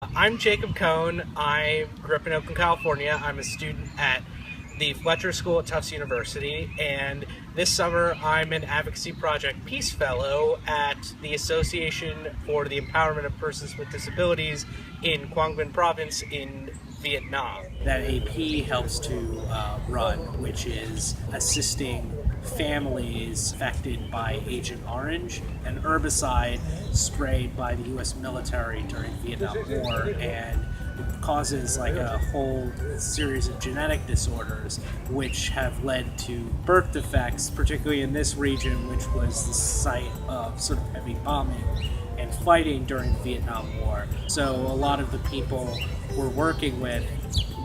I'm Jacob Cohn. I grew up in Oakland, California. I'm a student at the Fletcher School at Tufts University, and this summer I'm an Advocacy Project Peace Fellow at the Association for the Empowerment of Persons with Disabilities in Quang Binh Province in Vietnam. That AP helps to run, which is assisting families affected by Agent Orange, an herbicide sprayed by the U.S. military during the Vietnam War, and it causes like a whole series of genetic disorders which have led to birth defects, particularly in this region, which was the site of sort of heavy bombing and fighting during the Vietnam War. So a lot of the people we're working with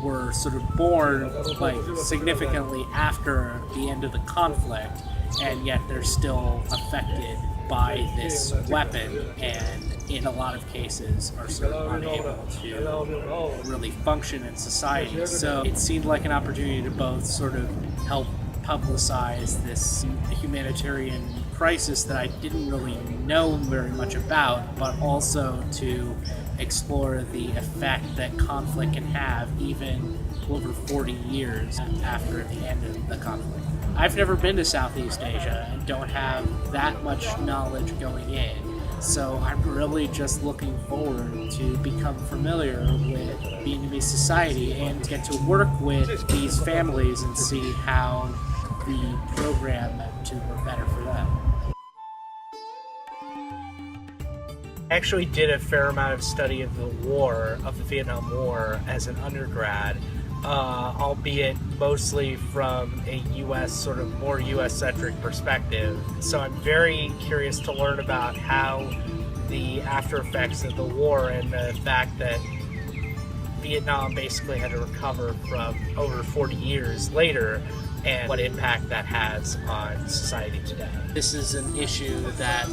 were sort of born like significantly after the end of the conflict, and yet they're still affected by this weapon, and in a lot of cases are sort of unable to really function in society. So it seemed like an opportunity to both sort of help publicize this humanitarian crisis that I didn't really know very much about, but also to explore the effect that conflict can have even over 40 years after the end of the conflict. I've never been to Southeast Asia and don't have that much knowledge going in, so I'm really just looking forward to become familiar with Vietnamese society and get to work with these families and see how the program to work better for them. I actually did a fair amount of study of the war, of the Vietnam War, as an undergrad, albeit mostly from a sort of more US-centric perspective. So I'm very curious to learn about how the after effects of the war and the fact that Vietnam basically had to recover from over 40 years later, and what impact that has on society today. This is an issue that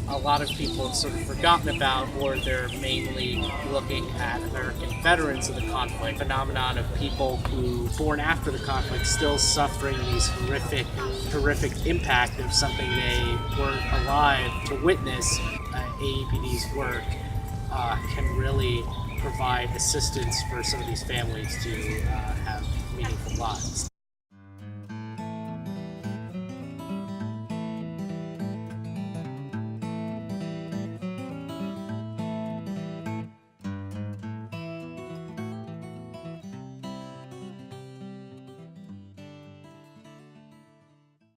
a lot of people have sort of forgotten about, or they're mainly looking at American veterans of the conflict, phenomenon of people who, born after the conflict, still suffering these horrific impact of something they weren't alive to witness. AEPD's work can really provide assistance for some of these families to have meaningful lives.